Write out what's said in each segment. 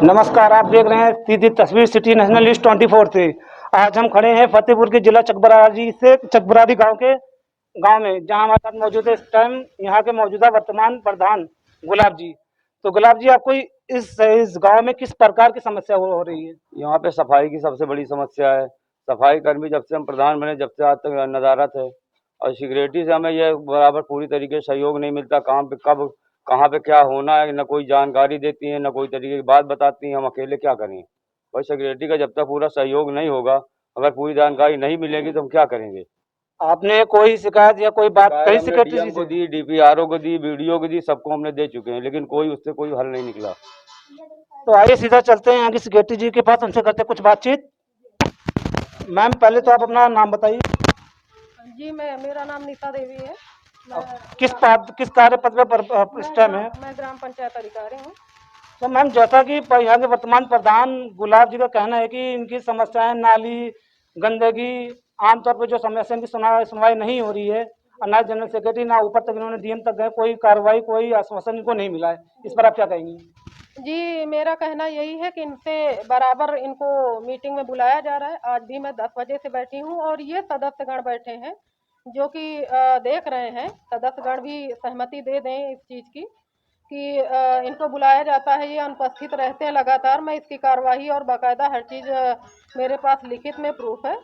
नमस्कार, आप देख रहे हैं सीधी तस्वीर सिटी नेशनल न्यूज 24 से। आज हम खड़े हैं फतेहपुर के जिला चकबरारी गांव में, जहां हमारे साथ मौजूद है इस टाइम यहां के मौजूदा वर्तमान प्रधान गुलाब जी। तो गुलाब जी, आपको इस गांव में किस प्रकार की समस्या हो रही है? यहाँ पे सफाई की सबसे बड़ी समस्या है। सफाई कर्मी जब से हम प्रधान बने जब से आज तक नदारत है, और सिक्योरिटी से हमें ये बराबर पूरी तरीके से सहयोग नहीं मिलता। कहाँ पे कब कहाँ पे क्या होना है, न कोई जानकारी देती है, न कोई तरीके की बात बताती है। हम अकेले क्या करें भाई? सिक्योरिटी का जब तक पूरा सहयोग नहीं होगा, अगर पूरी जानकारी नहीं मिलेगी तो हम क्या करेंगे? आपने कोई शिकायत या कोई बात कही सिक्योरिटी डीएम को दी, डीपीआरओ को दी, बीडीओ को दी, सबको हमने दे चुके हैं, लेकिन उससे कोई हल नहीं निकला। तो आइए सीधा चलते हैं यहाँ की सिक्योरिटी जी के पास, उनसे करते हैं कुछ बातचीत। मैम, पहले तो आप अपना नाम बताइए। जी, मेरा नाम नीता देवी है। किस कार्य पद पर इस टाइम है? मैं ग्राम पंचायत अधिकारी हूँ। तो मैम, जैसा कि यहाँ के वर्तमान प्रधान गुलाब जी का कहना है कि इनकी समस्याएं नाली, गंदगी, आमतौर पर जो समस्या इनकी सुनवाई नहीं हो रही है, और ना जनरल सेक्रेटरी ना ऊपर तक इन्होंने डीएम तक गए, कोई कार्रवाई कोई आश्वासन इनको नहीं मिला है। इस पर आप क्या कहेंगी? जी, मेरा कहना यही है कि इनसे बराबर इनको मीटिंग में बुलाया जा रहा है। आज भी मैं 10 बजे से बैठी हूँ और ये सदस्यगण बैठे हैं जो कि देख रहे हैं। सदस्यगण भी सहमति दे दें इस चीज़ की कि इनको बुलाया जाता है, ये अनुपस्थित रहते हैं लगातार। मैं इसकी कार्यवाही और बाकायदा हर चीज़ मेरे पास लिखित में प्रूफ है।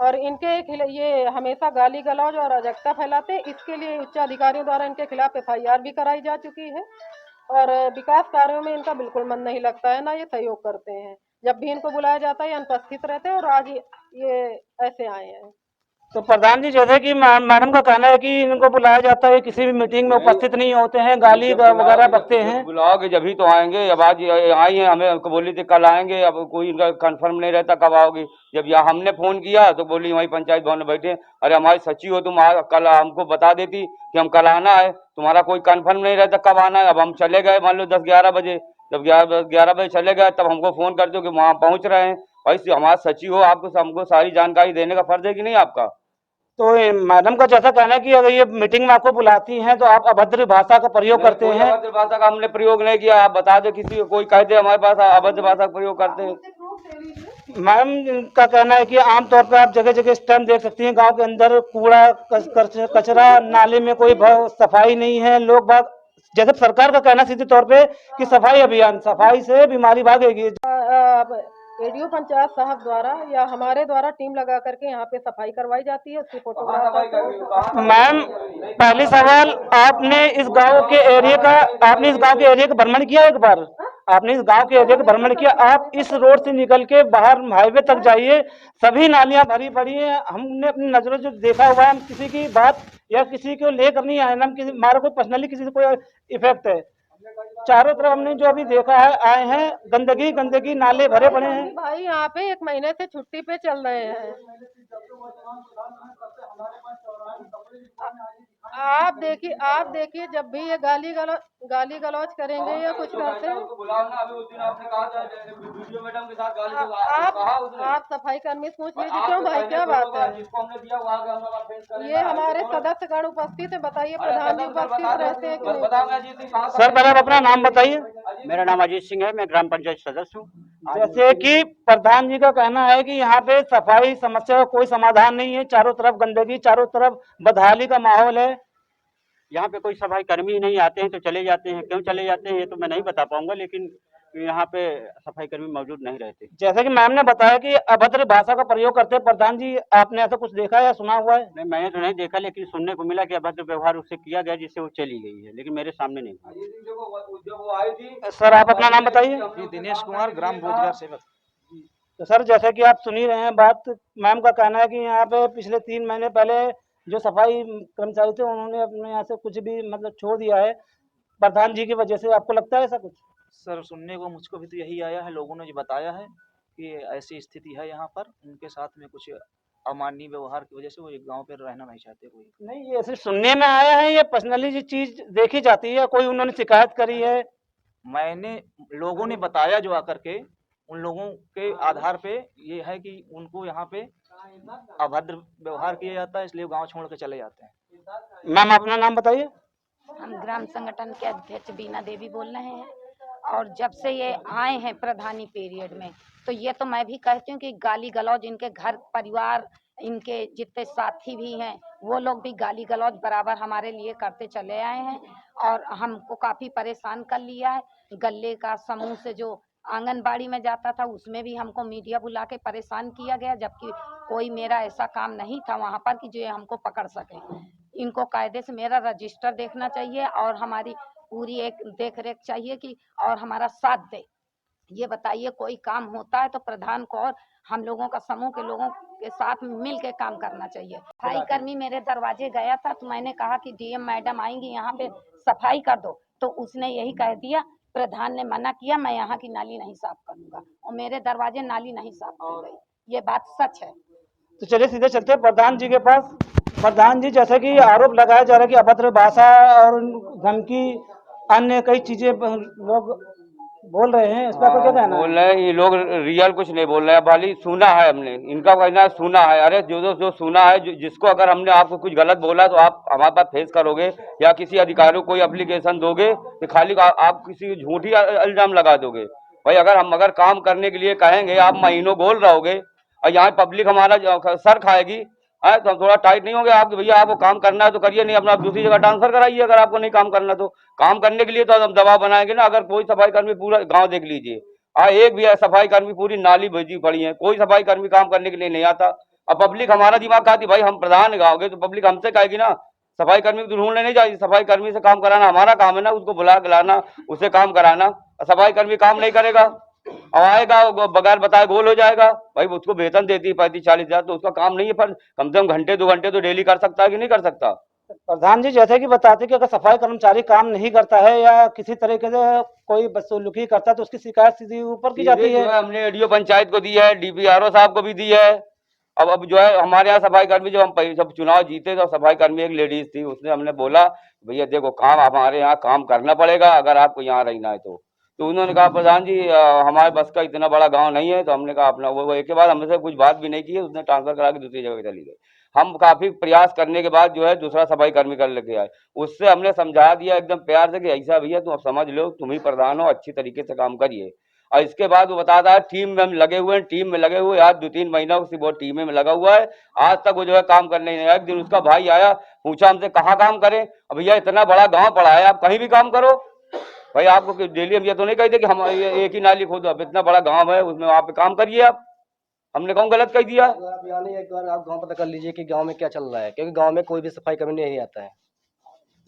और इनके ये हमेशा गाली गलौज और अराजकता फैलाते हैं। इसके लिए उच्च अधिकारियों द्वारा इनके खिलाफ FIR भी कराई जा चुकी है। और विकास कार्यों में इनका बिल्कुल मन नहीं लगता है, ना ये सहयोग करते हैं। जब भी इनको बुलाया जाता है ये अनुपस्थित रहते हैं और आज ये ऐसे आए हैं। तो प्रधान जी, जैसे कि मैडम का कहना है कि इनको बुलाया जाता है, किसी भी मीटिंग में उपस्थित नहीं होते हैं, गाली वगैरह बकते हैं। बुलाओगे जब ही तो आएंगे। अब आज आई हैं, हमें बोली थी कल आएंगे, अब कोई इनका कंफर्म नहीं रहता कब आओगे। जब यहाँ हमने फोन किया तो बोली वहीं पंचायत भवन में बैठे। अरे हमारी सचिव हो तुम, कल हमको बता देती कि हम कल आना है। तुम्हारा कोई कंफर्म नहीं रहता कब आना है। अब हम चले गए, मान लो 10-11 बजे, जब 11 बजे चले गए तब हमको फोन करते हो कि वहाँ पहुँच रहे हैं। भाई हमारा सचिव हो, आपको हमको सारी जानकारी देने का फर्ज है कि नहीं आपका? तो मैडम का जैसा कहना है कि अगर ये मीटिंग में आपको बुलाती हैं तो आप अभद्र भाषा का प्रयोग करते हैं। अभद्र भाषा का हमने प्रयोग नहीं किया। आप बता दो किसी को, कोई कह दे हमारे पास अभद्र भाषा का प्रयोग करते हैं। मैम का कहना है कि आमतौर पर आप जगह जगह इस टाइम देख सकती हैं, गांव के अंदर कूड़ा कचरा, नाले में कोई सफाई नहीं है। लोग बाग, जैसे सरकार का कहना सीधे तौर पे कि सफाई अभियान, सफाई से बीमारी भागेगी। ADO पंचायत साहब द्वारा या हमारे द्वारा टीम लगा करके यहाँ पे सफाई करवाई जाती है। उसकी फोटोग्राफ। मैम, पहली सवाल, आपने इस गांव के एरिया का भ्रमण किया? एक बार आपने इस गांव के एरिया का भ्रमण किया? आप इस रोड से निकल के बाहर हाईवे तक जाइए, सभी नालियां भरी पड़ी हैं। हमने अपनी नजरों से देखा हुआ है। हम किसी की बात या किसी को लेकर नहीं आए, हम किसी हमारा कोई पर्सनली किसी से कोई इफेक्ट है। चारों तरफ हमने जो अभी देखा है, आए हैं, गंदगी गंदगी, नाले भरे पड़े हैं। भाई यहाँ पे 1 महीने से छुट्टी पे चल रहे हैं। आप देखिए जब भी ये गाली गलौज करेंगे या कुछ करते हैं, आप सफाई कर्मी से पूछ लीजिए। क्यों भाई, क्या बात है? ये हमारे सदस्यगण उपस्थित है, बताइए प्रधान जी उपस्थित रहते हैं कि नहीं? सर, पहले आप अपना नाम बताइए। मेरा नाम अजीत सिंह है, मैं ग्राम पंचायत सदस्य हूँ। जैसे कि प्रधान जी का कहना है कि यहाँ पे सफाई समस्या का कोई समाधान नहीं है, चारों तरफ गंदगी, चारों तरफ बदहाली का माहौल है। यहाँ पे कोई सफाई कर्मी नहीं आते हैं तो चले जाते हैं। क्यों चले जाते हैं ये तो मैं नहीं बता पाऊंगा, लेकिन यहाँ पे सफाई कर्मी मौजूद नहीं रहते। जैसे कि मैम ने बताया कि अभद्र भाषा का प्रयोग करते हैं। प्रधान जी, आपने ऐसा कुछ देखा या सुना हुआ है? नहीं, मैंने तो नहीं देखा, लेकिन सुनने को मिला कि अभद्र व्यवहार उससे किया गया जिससे वो चली गई है, लेकिन मेरे सामने नहीं था। सर, आप अपना नाम बताइए। दिनेश कुमार, ग्राम रोजगार सेवक। तो सर, जैसे कि आप सुन ही रहे हैं बात, मैम का कहना है कि यहाँ पे पिछले 3 महीने पहले जो सफाई कर्मचारी थे उन्होंने अपने यहाँ से कुछ भी मतलब छोड़ दिया है प्रधान जी की वजह से। आपको लगता है ऐसा कुछ? सर, सुनने को मुझको भी तो यही आया है, लोगों ने जो बताया है कि ऐसी स्थिति है यहाँ पर, उनके साथ में कुछ अमानवीय व्यवहार की वजह से वो एक गांव पे रहना नहीं चाहते कोई। नहीं, ये सिर्फ सुनने में आया है या पर्सनली ये चीज देखी जाती है? कोई उन्होंने शिकायत करी है? मैंने, लोगों ने बताया जो आकर के, उन लोगों के आधार पे ये है कि उनको यहाँ पे अभद्र व्यवहार किया जाता है, इसलिए गांव छोड़ के चले जाते हैं। मैम, अपना नाम बताइए। हम ग्राम संगठन के अध्यक्ष बीना देवी बोल रहे हैं। और जब से ये आए हैं प्रधानी पीरियड में, तो ये तो मैं भी कहती हूँ कि गाली गलौज इनके घर परिवार, इनके जितने साथी भी हैं वो लोग भी गाली गलौज बराबर हमारे लिए करते चले आए हैं और हमको काफी परेशान कर लिया है। गल्ले का समूह से जो आंगनबाड़ी में जाता था उसमें भी हमको मीडिया बुला के परेशान किया गया, जबकि कोई मेरा ऐसा काम नहीं था वहां पर कि जो ये हमको पकड़ सके। इनको कायदे से मेरा रजिस्टर देखना चाहिए और हमारी पूरी एक देख रेख चाहिए कि और हमारा साथ दे। ये बताइए, कोई काम होता है तो प्रधान को और हम लोगों का समूह के लोगों के साथ मिल के काम करना चाहिए। सफाई कर्मी मेरे दरवाजे गया था तो मैंने कहा कि डीएम मैडम आएंगी यहाँ पे सफाई कर दो, तो उसने यही कह दिया, प्रधान ने मना किया, मैं यहाँ की नाली नहीं साफ करूंगा, और मेरे दरवाजे नाली नहीं साफ की गई। ये बात सच है। तो चलिए सीधे चलते हैं प्रधान जी के पास। प्रधान जी, जैसे कि आरोप लगाया जा रहा है कि अभद्र भाषा और धमकी अन्य कई चीजें लोग बोल रहे हैं, इस पर आपका क्या कहना बोल है? रहे हैं ये लोग रियल कुछ नहीं बोल रहे हैं, भाली सुना है हमने, इनका कहना है सुना है। अरे जो सुना है, जिसको अगर हमने आपको कुछ गलत बोला तो आप हमारे पास फेस करोगे या किसी अधिकारी को कोई एप्लीकेशन दोगे तो खाली आप किसी झूठी इल्जाम लगा दोगे। भाई अगर काम करने के लिए कहेंगे, आप महीनों बोल रहोगे और यहाँ पब्लिक हमारा सर खाएगी, है तो हम थोड़ा टाइट नहीं होंगे आप, भैया आपको काम करना है तो करिए, नहीं अपना दूसरी जगह ट्रांसफर कराइए। अगर आपको नहीं काम करना तो काम करने के लिए तो हम दबाव बनाएंगे ना। अगर कोई सफाई कर्मी, पूरा गांव देख लीजिए, एक भी सफाई कर्मी पूरी नाली भेजी पड़ी है, कोई सफाई कर्मी काम करने के लिए नहीं आता। अब पब्लिक हमारा दिमाग खाती, भाई हम प्रधान गाओगे तो पब्लिक हमसे कहेगी ना, सफाई कर्मी को ढूंढने नहीं जाएगी, सफाई कर्मी से काम कराना हमारा काम है ना, उसको बुला के लाना, उससे काम कराना। सफाई कर्मी काम नहीं करेगा, अब आएगा बगैर बताए गोल हो जाएगा। भाई उसको वेतन देती है 35-40 हजार, तो उसका काम नहीं है, पर कम से कम घंटे 2 घंटे तो डेली कर सकता है कि नहीं कर सकता? प्रधान जी, जैसे कि बताते हैं कि अगर सफाई कर्मचारी काम नहीं करता है या किसी तरीके से कोई बदसलूकी करता है तो उसकी शिकायत सीधी ऊपर की जाती जो है। है हमने एडीओ पंचायत को दी है, डीपीआरओ साहब को भी दी है। अब जो है हमारे यहाँ सफाई कर्मी, जब चुनाव जीते तो सफाई कर्मी एक लेडीज थी, उसने हमने बोला भैया देखो काम हमारे यहाँ काम करना पड़ेगा अगर आपको यहाँ रहना है तो उन्होंने कहा प्रधान जी हमारे बस का इतना बड़ा गांव नहीं है। तो हमने कहा अपना वो एक के बाद हमसे कुछ बात भी नहीं की, उसने ट्रांसफर करा के दूसरी जगह चली गई। हम काफी प्रयास करने के बाद जो है दूसरा सफाई कर्मी कर लेके आए, उससे हमने समझा दिया एकदम प्यार से कि ऐसा भैया तुम अब समझ लो, तुम ही प्रधान हो, अच्छी तरीके से काम करिए। और इसके बाद वो बताता है टीम में हम लगे हुए हैं, टीम में लगे हुए आज 2-3 महीना से वो टीम में लगा हुआ है, आज तक वो जो है काम करने नहीं आया। एक दिन उसका भाई आया, पूछा हमसे कहाँ काम करें, अब भैया इतना बड़ा गांव पड़ा है आप कहीं भी काम करो, भाई आपको डेली हम ये तो नहीं कहते कि हम एक ही नाली खोदो, अब इतना बड़ा गांव है उसमें वहाँ पे काम करिए आप। हमने कौन गलत कह दिया? आप यानी एक बार आप गांव पता कर लीजिए कि गांव में क्या चल रहा है, क्योंकि गांव में कोई भी सफाई कर्मी नहीं आता है।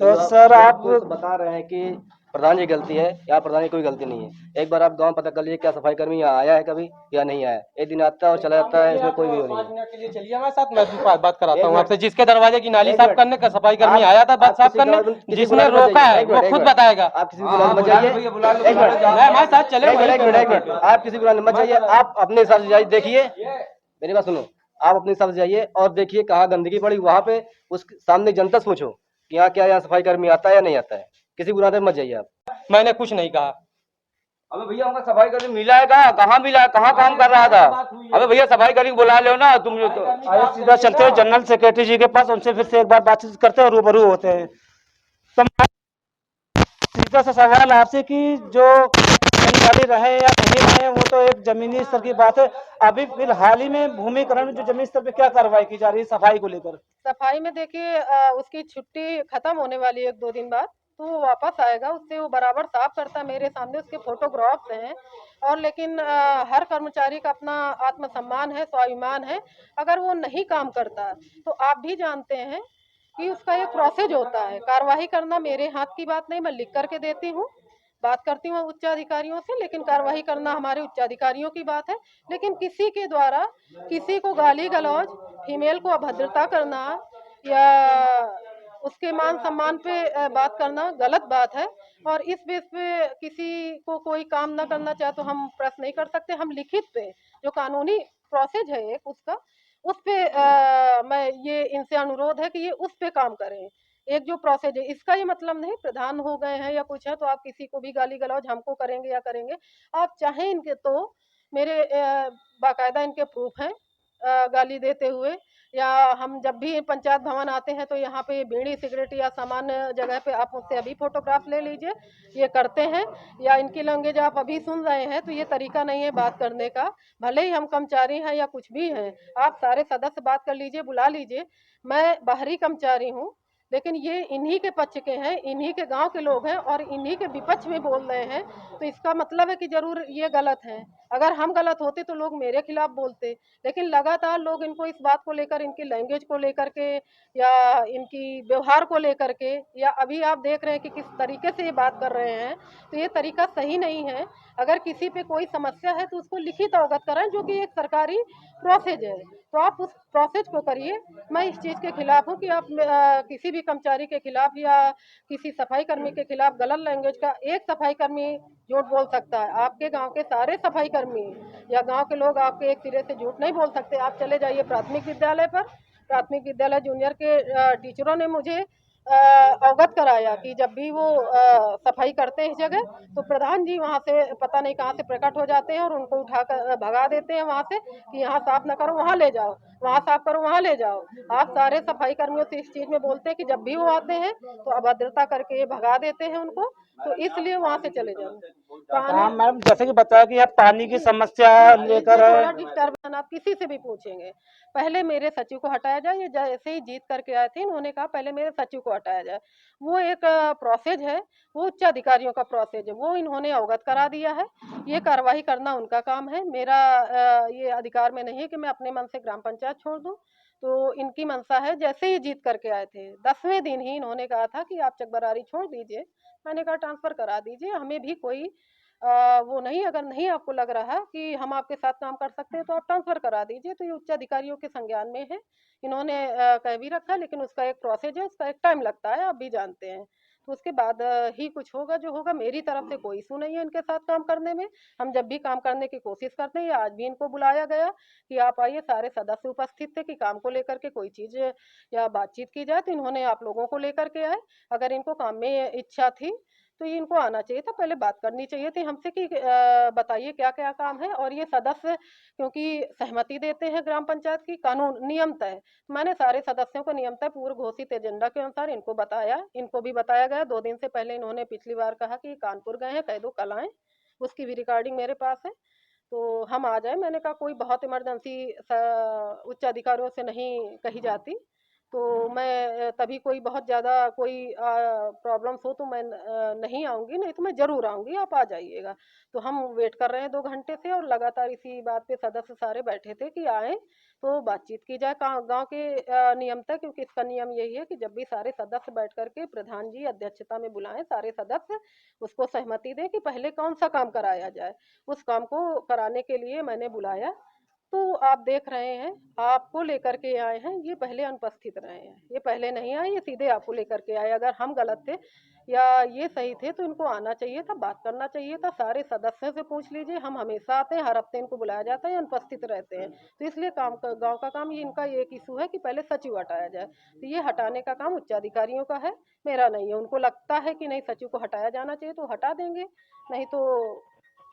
तो सर आप जो बता रहे हैं कि प्रधान की गलती है, या प्रधान की कोई गलती नहीं है। एक बार आप गांव पता कर लीजिए क्या सफाई कर्मी यहाँ आया है कभी या नहीं आया। एक दिन आता है और चला जाता है, इसमें कोई भी नहीं है। 5 मिनट के लिए चलिए हमारे साथ, मैं बात कराता हूँ आपसे। जिसके दरवाजे की नाली साफ करने का सफाई कर्मी आया था बात साफ करने, जिसने रोका है वो खुद बताएगा। आप किसी को मत जाइए, हमारे साथ चले। एक मिनट, आप किसी को मत जाइए, आप अपने हिसाब से जाइए। देखिए मेरी बात सुनो, आप अपने हिसाब से जाइए और देखिए कहाँ गंदगी पड़ी, वहाँ पे उस सामने जनता से पूछो कि यहाँ क्या यहाँ सफाई कर्मी आता है या नहीं आता है। किसी बुराने मत जाइए आप। मैंने कुछ नहीं कहा। अबे भैया हमका सफाई कर्मी मिला है कहाँ मिला है, कहाँ काम कर रहा था? अबे भैया सफाई कर्मी बुला लो ना तुम। आइए सीधा चलते हैं जनरल सेक्रेटरी जी के पास, उनसे फिर से एक बार बातचीत करते हैं और रूबरू होते हैं। तो सीधा सा सवाल आपसे कि जो जानकारी रहे या नहीं रहे वो तो एक जमीनी स्तर की बात है, अभी फिलहाल ही में भूमिकरण में जो जमीनी स्तर पे क्या कार्रवाई की जा रही है सफाई को लेकर? सफाई में देखिए उसकी छुट्टी खत्म होने वाली है 1-2 दिन बाद, तो वो वापस आएगा, उससे वो बराबर साफ करता है, मेरे सामने उसके फोटोग्राफ्स हैं। और लेकिन हर कर्मचारी का अपना आत्मसम्मान है, स्वाभिमान है। अगर वो नहीं काम करता तो आप भी जानते हैं कि उसका एक प्रोसेस होता है। कार्रवाई करना मेरे हाथ की बात नहीं, मैं लिख करके देती हूँ, बात करती हूँ उच्च अधिकारियों से, लेकिन कार्रवाई करना हमारे उच्च अधिकारियों की बात है। लेकिन किसी के द्वारा किसी को गाली गलौज, फीमेल को अभद्रता करना या उसके मान सम्मान पे बात करना गलत बात है। और इस बेस पे किसी को कोई काम ना करना चाहे तो हम प्रेस नहीं कर सकते। हम लिखित पे जो कानूनी प्रोसेस है एक उसका, उस पे मैं ये इनसे अनुरोध है कि ये उस पे काम करें। एक जो प्रोसेस है, इसका ये मतलब नहीं प्रधान हो गए हैं या कुछ है तो आप किसी को भी गाली गलौज हमको करेंगे या करेंगे। आप चाहें इनके तो मेरे बाकायदा इनके प्रूफ हैं गाली देते हुए, या हम जब भी पंचायत भवन आते हैं तो यहाँ पे बीड़ी सिगरेट या सामान्य जगह पे आप मुझसे अभी फोटोग्राफ ले लीजिए, ये करते हैं। या इनकी लैंग्वेज आप अभी सुन रहे हैं, तो ये तरीका नहीं है बात करने का। भले ही हम कर्मचारी हैं या कुछ भी हैं, आप सारे सदस्य बात कर लीजिए, बुला लीजिए। मैं बाहरी कर्मचारी हूँ, लेकिन ये इन्हीं के पक्ष के हैं, इन्हीं के गांव के लोग हैं और इन्हीं के विपक्ष में बोल रहे हैं, तो इसका मतलब है कि जरूर ये गलत है। अगर हम गलत होते तो लोग मेरे खिलाफ बोलते, लेकिन लगातार लोग इनको इस बात को लेकर, इनकी लैंग्वेज को लेकर के या इनकी व्यवहार को लेकर के, या अभी आप देख रहे हैं कि किस तरीके से ये बात कर रहे हैं, तो ये तरीका सही नहीं है। अगर किसी पे कोई समस्या है तो उसको लिखित अवगत कराएं, जो कि एक सरकारी प्रोसेस है, तो आप उस प्रोसेस को करिए। मैं इस चीज़ के खिलाफ हूँ कि आप किसी भी कर्मचारी के खिलाफ या किसी सफाई कर्मी के खिलाफ गलत लैंग्वेज का, एक सफाई कर्मी झूठ बोल सकता है, आपके गांव के सारे सफाई कर्मी या गांव के लोग आपके एक सिरे से झूठ नहीं बोल सकते। आप चले जाइए प्राथमिक विद्यालय पर, प्राथमिक विद्यालय जूनियर के टीचरों ने मुझे अवगत कराया कि जब भी वो सफाई करते हैं इस जगह, तो प्रधान जी वहाँ से पता नहीं कहाँ से प्रकट हो जाते हैं और उनको उठाकर भगा देते हैं वहाँ से कि यहाँ साफ ना करो वहाँ ले जाओ, वहाँ साफ करो वहाँ ले जाओ। आप सारे सफाई कर्मियों से इस चीज में बोलते हैं कि जब भी वो आते हैं तो अभद्रता करके भगा देते हैं उनको, तो इसलिए वहाँ से चले जाओ। हाँ मैम, जैसे कि बताया कि आप पानी की समस्या लेकर थोड़ा डिस्टर्बेंस आप किसी से भी पूछेंगे, पहले मेरे सचिव को हटाया जाए। ये जैसे ही जीत करके आए थे, इन्होंने कहा पहले मेरे सचिव को हटाया जाए। वो एक प्रोसेस है, वो उच्च अधिकारियों का प्रोसेस है, वो इन्होंने अवगत करा दिया है। ये कार्रवाई करना उनका काम है, मेरा ये अधिकार में नहीं है कि मैं अपने मन से ग्राम पंचायत छोड़ दूं। तो इनकी मंशा है, जैसे ही जीत करके आए थे 10वें दिन ही इन्होंने कहा था कि आप चकबरारी छोड़ दीजिए। मैंने कहा ट्रांसफर करा दीजिए, हमें भी कोई वो नहीं, अगर नहीं आपको लग रहा कि हम आपके साथ काम कर सकते हैं तो आप ट्रांसफर करा दीजिए। तो ये उच्च अधिकारियों के संज्ञान में है, इन्होंने कह भी रखा, लेकिन उसका एक प्रोसेस है, उसका एक टाइम लगता है, आप भी जानते हैं। तो उसके बाद ही कुछ होगा जो होगा। मेरी तरफ से कोई इशू नहीं है इनके साथ काम करने में। हम जब भी काम करने की कोशिश करते हैं, आज भी इनको बुलाया गया कि आप आइए, सारे सदस्य उपस्थित थे कि काम को लेकर के कोई चीज या बातचीत की जाए, तो इन्होंने आप लोगों को लेकर के आए। अगर इनको काम में इच्छा थी तो ये इनको आना चाहिए था, पहले बात करनी चाहिए थी हमसे कि बताइए क्या क्या काम है। और ये सदस्य क्योंकि सहमति देते हैं ग्राम पंचायत की, कानून नियम तय, मैंने सारे सदस्यों को नियम तय पूर्व घोषित एजेंडा के अनुसार इनको बताया, इनको भी बताया गया। 2 दिन से पहले इन्होंने पिछली बार कहा कि कानपुर गए हैं, कह दो कल आए, उसकी भी रिकॉर्डिंग मेरे पास है, तो हम आ जाए। मैंने कहा कोई बहुत इमरजेंसी उच्च अधिकारियों से नहीं कही जाती, तो मैं तभी कोई बहुत ज़्यादा कोई प्रॉब्लम्स हो तो मैं नहीं आऊँगी, नहीं तो मैं ज़रूर आऊँगी, आप आ जाइएगा। तो हम वेट कर रहे हैं 2 घंटे से और लगातार इसी बात पे सदस्य सारे बैठे थे कि आएँ तो बातचीत की जाए गाँव के नियम तक, क्योंकि इसका नियम यही है कि जब भी सारे सदस्य बैठ कर के प्रधान जी अध्यक्षता में बुलाएं सारे सदस्य, उसको सहमति दें कि पहले कौन सा काम कराया जाए। उस काम को कराने के लिए मैंने बुलाया। तो आप देख रहे हैं, आपको लेकर के आए हैं, ये पहले अनुपस्थित रहे हैं, ये पहले नहीं आए, ये सीधे आपको लेकर के आए। अगर हम गलत थे या ये सही थे तो इनको आना चाहिए था, बात करना चाहिए था। सारे सदस्यों से पूछ लीजिए, हम हमेशा आते हैं, हर हफ्ते इनको बुलाया जाता है, ये अनुपस्थित रहते हैं। तो इसलिए गांव का काम, ये इनका एक इशू है कि पहले सचिव हटाया जाए। तो ये हटाने का काम उच्च अधिकारियों का है, मेरा नहीं है। उनको लगता है कि नहीं सचिव को हटाया जाना चाहिए तो हटा देंगे, नहीं तो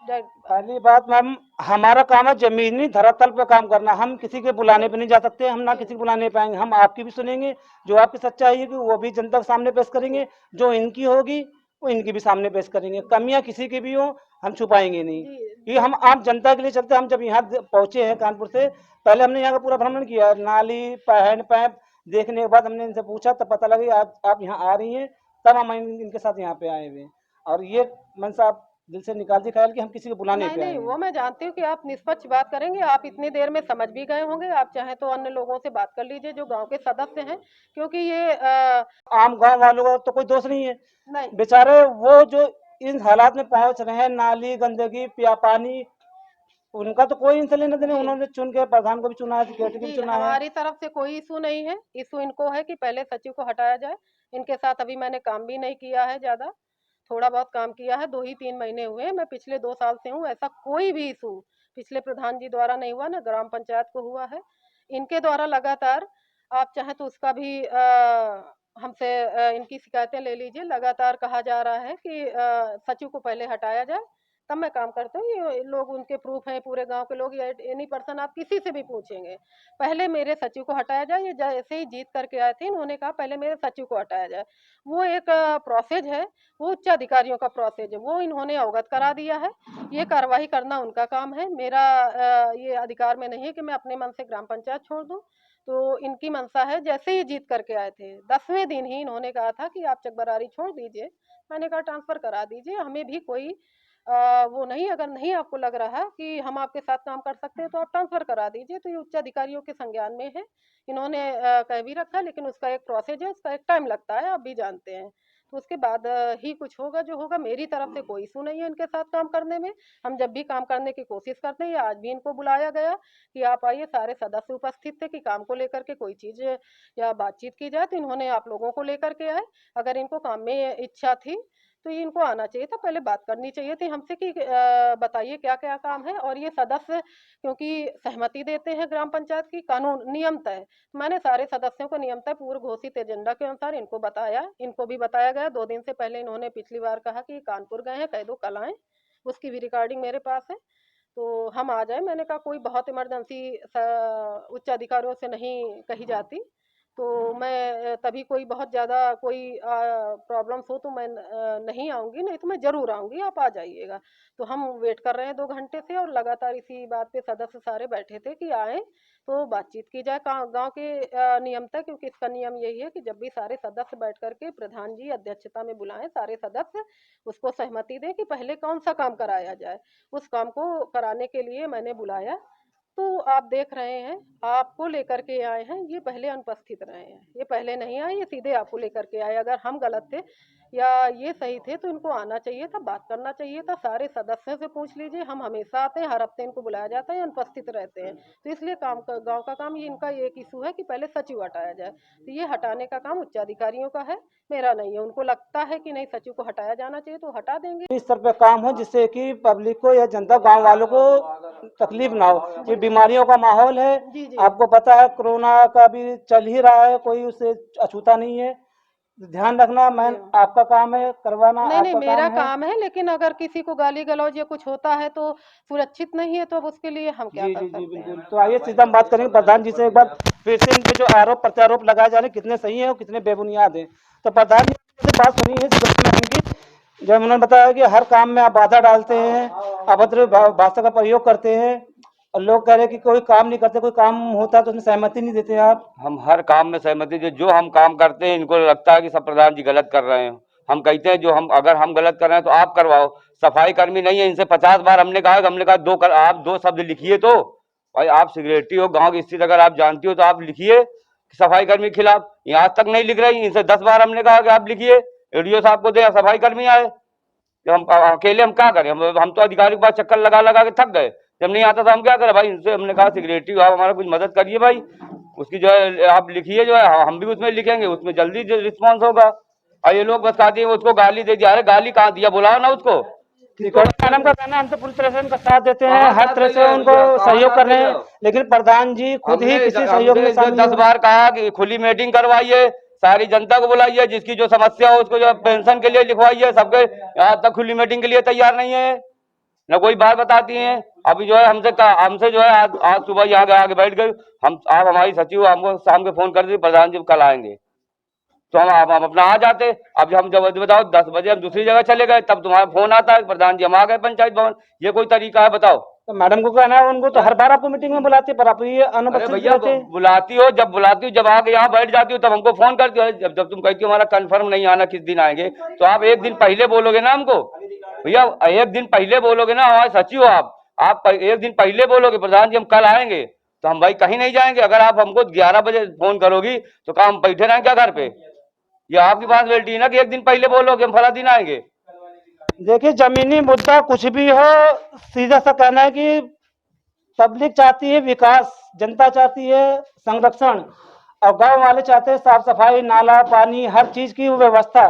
पहली बात मैम, हमारा काम है जमीनी धरातल पे काम करना। हम किसी के बुलाने पे नहीं जा सकते, हम ना किसी को बुलाने पाएंगे। हम आपकी भी सुनेंगे, जो आपकी सच्चाई है वो भी जनता के सामने पेश करेंगे, जो इनकी होगी वो इनकी भी सामने पेश करेंगे। कमियां किसी की भी हो हम छुपाएंगे नहीं, ये हम आम जनता के लिए चलते। हम जब यहाँ पहुंचे हैं कानपुर से, पहले हमने यहाँ का पूरा भ्रमण किया, नाली हैंड पैप देखने के बाद हमने इनसे पूछा, तब पता लगा आप यहाँ आ रही हैं, तब हम इनके साथ यहाँ पे आए हुए। और ये मनसा आप दिल से निकाल दी ख्याल कि हम किसी को बुलाने नहीं पे आए नहीं, हैं। वो मैं जानती हूँ कि आप निष्पक्ष बात करेंगे, आप इतनी देर में समझ भी गए होंगे। आप चाहे तो अन्य लोगों से बात कर लीजिए जो गांव के सदस्य हैं, क्योंकि ये आम गांव वालों का तो कोई दोष नहीं है, नहीं बेचारे वो जो इन हालात में पहुंच रहे हैं, नाली गंदगी पिया पानी, उनका तो कोई इनसे लेना देना। जी उन्होंने चुन के प्रधान को भी चुना है, सेक्रेटरी को भी जी, चुना है। हमारी तरफ से कोई इशू नहीं है। इशू इनको है कि पहले सचिव को हटाया जाए। इनके साथ अभी मैंने काम भी नहीं किया है ज्यादा, थोड़ा बहुत काम किया है, 2 ही 3 महीने हुए। मैं पिछले 2 साल से हूँ। ऐसा कोई भी इशू पिछले प्रधान जी द्वारा नहीं हुआ, ना ग्राम पंचायत को हुआ है। इनके द्वारा लगातार, आप चाहे तो उसका भी हमसे इनकी शिकायतें ले लीजिए। लगातार कहा जा रहा है कि सचिव को पहले हटाया जाए, तब मैं काम करती हूँ। ये लोग उनके प्रूफ हैं, पूरे गांव के लोग या एनी पर्सन आप किसी से भी पूछेंगे। पहले मेरे सचिव को हटाया जाए। ये जैसे ही जीत करके आए थे इन्होंने कहा पहले मेरे सचिव को हटाया जाए। वो एक प्रोसेस है, वो उच्च अधिकारियों का प्रोसेस है, वो इन्होंने अवगत करा दिया है। ये कार्रवाई करना उनका काम है। मेरा ये अधिकार में नहीं है कि मैं अपने मन से ग्राम पंचायत छोड़ दूं। तो इनकी मंशा है। जैसे ही जीत करके आए थे 10वें दिन ही इन्होंने कहा था कि आप चकबरारी छोड़ दीजिए। मैंने कहा ट्रांसफर करा दीजिए, हमें भी कोई वो नहीं, अगर नहीं आपको लग रहा कि हम आपके साथ काम कर सकते हैं तो आप ट्रांसफर करा दीजिए। तो ये उच्च अधिकारियों के संज्ञान में है। इन्होंने कह भी रखा, लेकिन उसका एक प्रोसेस है, उसका एक टाइम लगता है, आप भी जानते हैं। तो उसके बाद ही कुछ होगा जो होगा। मेरी तरफ से कोई इशू नहीं है इनके साथ काम करने में। हम जब भी काम करने की कोशिश करते हैं, आज भी इनको बुलाया गया कि आप आइए, सारे सदस्य उपस्थित थे कि काम को लेकर के कोई चीज़ या बातचीत की जाए। तो इन्होंने आप लोगों को लेकर के आए। अगर इनको काम में इच्छा थी तो ये इनको आना चाहिए था, पहले बात करनी चाहिए थी हमसे कि बताइए क्या क्या काम है। और ये सदस्य क्योंकि सहमति देते हैं ग्राम पंचायत की, कानून नियम तय, मैंने सारे सदस्यों को नियम तय पूर्व घोषित एजेंडा के अनुसार इनको बताया। इनको भी बताया गया। 2 दिन से पहले इन्होंने पिछली बार कहा कि कानपुर गए हैं, कह दो कल आएँ। उसकी भी रिकॉर्डिंग मेरे पास है, तो हम आ जाए। मैंने कहा कोई बहुत इमरजेंसी उच्च अधिकारियों से नहीं कही जाती। तो मैं तभी कोई बहुत ज़्यादा कोई प्रॉब्लम्स हो तो मैं नहीं आऊँगी, नहीं तो मैं ज़रूर आऊँगी, आप आ जाइएगा। तो हम वेट कर रहे हैं 2 घंटे से और लगातार इसी बात पे सदस्य सारे बैठे थे कि आएँ तो बातचीत की जाए गाँव के नियम तक। क्योंकि इसका नियम यही है कि जब भी सारे सदस्य बैठ कर के प्रधान जी अध्यक्षता में बुलाएं सारे सदस्य, उसको सहमति दें कि पहले कौन सा काम कराया जाए। उस काम को कराने के लिए मैंने बुलाया। तो आप देख रहे हैं, आपको लेकर के आए हैं। ये पहले अनुपस्थित रहे हैं, ये पहले नहीं आए, ये सीधे आपको लेकर के आए। अगर हम गलत थे या ये सही थे तो इनको आना चाहिए था, बात करना चाहिए था। सारे सदस्यों से पूछ लीजिए, हम हमेशा आते हैं, हर हफ्ते इनको बुलाया जाता है, अनुपस्थित रहते हैं। तो इसलिए गांव का काम ये इनका एक इशू है कि पहले सचिव हटाया जाए। तो ये हटाने का काम उच्च अधिकारियों का है, मेरा नहीं है। उनको लगता है कि नहीं सचिव को हटाया जाना चाहिए तो हटा देंगे। इस स्तर पे काम हो जिससे कि पब्लिक को या जनता गांव वालों को तकलीफ ना हो। ये बीमारियों का माहौल है, जी जी। आपको पता है कोरोना का भी चल ही रहा है, कोई उससे अछूता नहीं है। ध्यान रखना मैं आपका काम है, करवाना नहीं नहीं आपका मेरा काम है। काम है, लेकिन अगर किसी को गाली गलौज या कुछ होता है तो सुरक्षित नहीं है, तो अब उसके लिए हम क्या जी कर जी जी सकते बिल्कुल। हैं। तो आइए सीधा हम बात करेंगे प्रधान जी से एक बार फिर से। इनके जो आरोप प्रत्यारोप लगाए जा रहे हैं कितने सही हैं और कितने बेबुनियाद हैं। तो प्रधान जी से बात सुनी है जब उन्होंने बताया कि हर काम में आप बाधा डालते हैं, अभद्र भाषा का प्रयोग करते हैं और लोग कह रहे हैं कि कोई काम नहीं करते, कोई काम होता है तो उसमें सहमति नहीं देते आप। हम हर काम में सहमति जो हम काम करते हैं इनको लगता है कि सब प्रधान जी गलत कर रहे हैं। हम कहते हैं जो हम अगर हम गलत कर रहे हैं तो आप करवाओ। सफाई कर्मी नहीं है, इनसे 50 बार हमने कहा आप 2 शब्द लिखिए। तो भाई आप सेक्रेटरी हो, गांव की स्थिति अगर आप जानती हो तो आप लिखिए सफाई कर्मी के खिलाफ। ये आज तक नहीं लिख रही। इनसे 10 बार हमने कहा कि आप लिखिए, एडीओ साहब को दे, सफाई कर्मी आए। हम अकेले हम क्या करें? हम तो अधिकारी के पास चक्कर लगा लगा के थक गए। जब नहीं आता तो हम क्या करें भाई? इनसे हमने कहा सेक्रेटरी आप हमारा कुछ मदद करिए भाई, उसकी जो है आप लिखिए, जो है हम भी उसमें लिखेंगे, उसमें जल्दी रिस्पॉन्स होगा। और ये लोग बस कहते हैं उसको गाली दे दिया। अरे गाली कहाँ दिया, बुलाओ ना उसको। मैडम का कहना है हम तो पूरी तरह से उनका साथ देते हैं, हर तरह से उनको सहयोग कर रहे हैं, लेकिन प्रधान जी खुद ही किसी सहयोग में शामिल 10 बार कहा कि खुली मीटिंग करवाइए, सारी जनता को बुलाइए, जिसकी जो समस्या हो उसको जो पेंशन के लिए लिखवाइए। सबके यहाँ तक खुली मीटिंग के लिए तैयार नहीं है, न कोई बात बताती हैं। अभी जो है हमसे जो है आज सुबह यहाँ आगे बैठ गए। आप हमारी सचिव हमको शाम के फोन कर दी प्रधान जी कल आएंगे, तो हम अपना आ जाते। अब हम जब बताओ 10 बजे हम दूसरी जगह चले गए, तब तुम्हारा फोन आता है प्रधान जी हम आ गए पंचायत भवन। ये कोई तरीका है बताओ? तो मैडम को कहना है उनको तो हर बार आपको मीटिंग में बुलाते पर आप ये अरे अनुपस्थित भैया रहते हैं। बुलाती हो, जब आके यहाँ बैठ जाती हो तब हमको फोन करती हो। जब तुम कहती हो हमारा कंफर्म नहीं आना किस दिन आएंगे, तो आप एक दिन पहले बोलोगे ना हमको। भैया एक दिन पहले बोलोगे ना, हमारे सचिव हो आप एक दिन पहले बोलोगे प्रधान जी हम कल आएंगे, तो हम भाई कहीं नहीं जाएंगे। अगर आप हमको 11 बजे फोन करोगी तो क्या हम बैठे रहें क्या घर पे? ये आपकी रिस्पॉन्सिबिलिटी है ना कि एक दिन पहले बोलोगे हम फला दिन आएंगे। देखिए जमीनी मुद्दा कुछ भी हो, सीधा सा कहना है कि पब्लिक चाहती है विकास, जनता चाहती है संरक्षण और गांव वाले चाहते हैं साफ सफाई, नाला पानी, हर चीज की व्यवस्था।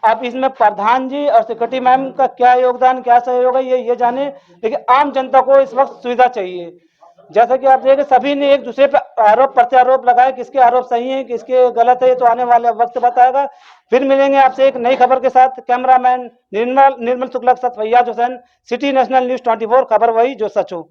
आप इसमें प्रधान जी और सेक्रेटरी मैम का क्या योगदान, क्या सहयोग है ये जाने, लेकिन आम जनता को इस वक्त सुविधा चाहिए। जैसा कि आप देखें सभी ने एक दूसरे पर आरोप प्रत्यारोप लगाए, किसके आरोप सही है किसके गलत है, तो आने वाले वक्त बताएगा। फिर मिलेंगे आपसे एक नई खबर के साथ। कैमरामैन निर्मल शुक्ला के साथ Faiyaz Hussain, city national news 24, खबर वही जो सच हो।